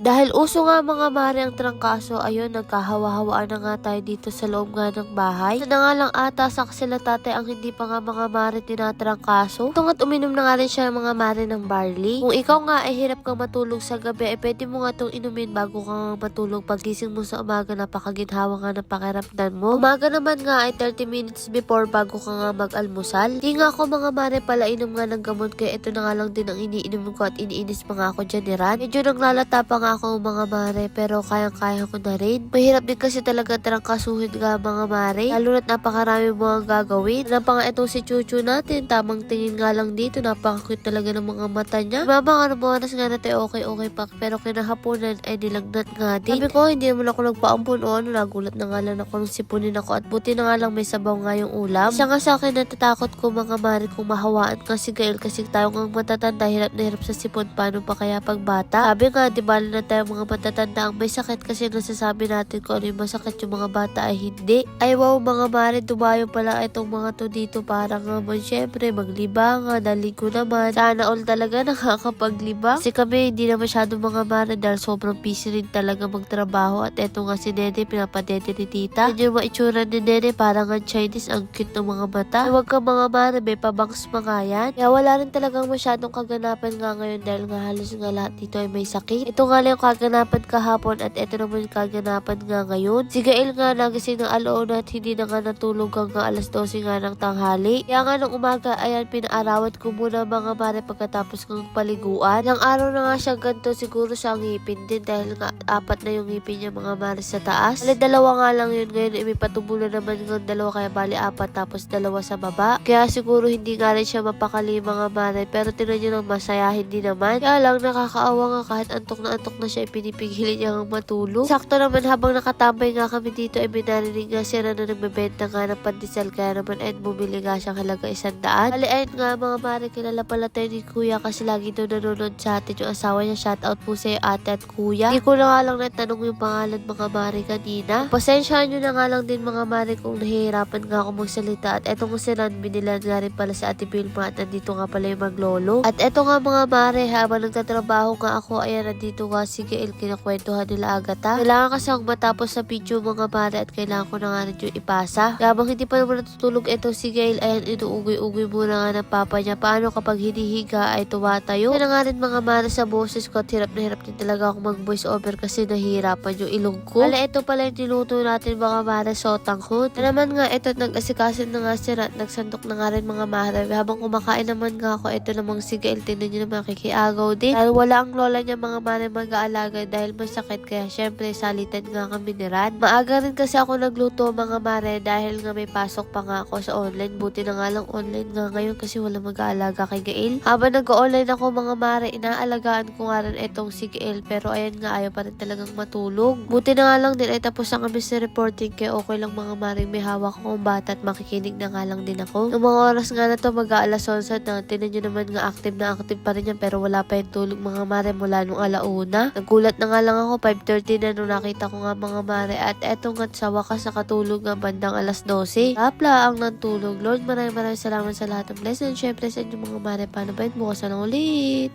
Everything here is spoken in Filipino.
Dahil uso nga mga mare ang trangkaso, ayun, nagkahawa-hawaan na nga tayo dito sa loob nga ng bahay. Ito na nga lang ata sa sila tatay ang hindi pa nga mga mare tinatrangkaso. Ito nga't uminom na nga rin siya mga mare ng barley. Kung ikaw nga ay hirap kang matulog sa gabi, ay pwede mo nga itong inumin bago ka nga matulog. Pagising mo sa umaga, napakaginhawa nga ng pakiramdam mo. Umaga naman nga ay 30 minutes before bago ka nga mag-almusal. Di nga ako mga mare pala inom nga ng gamot, kaya ito na nga lang din ang iniinom ko at iniinis pa nga ako dyan ni Ran. Medyo naglalata pa nga ako mga mare, pero kayang-kaya ko na rin. Mahirap din kasi talaga trangkasuhin nga mga mare, lalo na't napakarami mo ang gagawin. Ano pa nga itong si Chuchu natin, tamang tingin nga lang dito, napaka-cute talaga ng mga mata niya. Mama nga oras nga natin okay pa, pero kinahaponan ay nilagnat nga din. Sabi ko, hindi naman ako nagpaampun o ano, nagulat na nga lang ako nung sipunin ako at buti na nga lang may sabaw nga yung ulam. Siya nga sa akin natatakot ko mga mare kung mahawaan kasi Gail, kasi tayo nga matatanda, hirap na hirap sa sipon, paano pa kaya pag bata? Sabi nga, di ba na tayo mga matatanda ang may sakit kasi nasasabi natin kung ano yung masakit, yung mga bata ay hindi. Ay wow mga mare, dumayo pala itong mga to dito para nga man syempre maglibangan, daling ko naman. Sana all talaga nakakapaglibang. Kasi kami hindi na masyado mga mare dahil sobrang busy rin talaga magtrabaho at eto nga si Nene, pinapadete ni tita. Yan yung maitsura ni Nene, parang ang Chinese, ang cute ng mga mata. Ay, wag ka mga mare, may pabangs pa nga yan. Kaya wala rin talagang masyadong kaganapan nga ngayon dahil nga halos nga lahat dito ay may sakit. Ito nga lang yung kaganapan kahapon at ito naman yung kaganapan nga ngayon. Si Gail nga nagising ng alauna at hindi na nga natulog hanggang alas 12 nga ng tanghali. Kaya nga nung umaga, ayan, pinaarawat ko muna mga mare pagkatapos kong paliguan. Nang araw na nga siya ganito, siguro sa ngipin din dahil nga 4 na yung ngipin niya mga mare sa taas. Bali, 2 nga lang yun ngayon, may patubo na naman ng 2 kaya bali 4 tapos 2 sa baba. Kaya siguro hindi nga rin siya mapakali mga mare, pero tinan nyo nang masayahin din naman. Kaya lang nakakaawa nga kahit antok na siya, ipinipigilan niya ng matulog. Sakto naman habang nakatambay nga kami dito ay binarinig nga siya na nagbebenta nga ng pandesal, kaya naman ay bumili nga siya halaga 100. Bali ayun nga mga mare, kilala pala tayo ni kuya kasi lagi doon nanonood sa atin yung asawa niya. Shout out po sa ate at kuya. Hindi ko na nga lang natanong yung pangalan mga mare kanina. Pasensyahan nyo na nga lang din mga mare kung nahihirapan nga ako magsalita. At eto nga si Ran, binilan nga rin pala sa ate Vilma at nandito nga pala yung maglolo. At eto nga mga mare, habang nagtatrabaho nga ako, ayan nandito nga si Gail, kinakwentuhan nila Agatha. Kailangan kasi akong matapos sa video mga mare at kailangan ko na nga rin yung ipasa. Kaya habang hindi pa naman natutulog eto si Gail, ayan inuugoy-ugoy muna nga ng papa niya. Paano kapag hinihiga ay tumatayo? Kaya na nga rin mga mare sa boses ko at hirap na hirap din talaga ako mag voice over kasi nahihirapan yung ilong ko. Ala, ito pala yung niluto natin mga mare, sotanghon. Na naman nga ito, nag-asikasin na nga si Rat, nagsandok na nga rin mga mare. Habang kumakain naman nga ako, ito namang si Gail, tingnan nyo naman kikiagaw din. Dahil wala ang lola niya mga mare mag-aalaga dahil masakit, kaya syempre salitan nga kami ni Rat. Maaga rin kasi ako nagluto mga mare dahil nga may pasok pa nga ako sa online. Buti na nga lang online nga ngayon kasi wala mag-aalaga kay Gail. Habang nag-online ako mga mare, inaalagaan ko nga rin itong si Gail, pero ayan nga ayaw pa rin talagang matulog. Buti na nga lang din ay tapos na kami sa reporting, kaya okay lang mga mare, may hawak akong bata at makikinig na nga lang din ako. Yung mga oras nga na to mag-aalas 11 na, tinan nyo naman nga active pa rin yan, pero wala pa yung tulog mga mare mula nung alauna. Nagulat na nga lang ako, 5:30 na nung nakita ko nga mga mare, at eto nga sa wakas nakatulog nga bandang alas 12. Tapla ang nantulog. Lord, maraming salamat sa lahat ng blessing. Syempre sa inyo mga mare, paano ba yun? Bukas na lang ulit.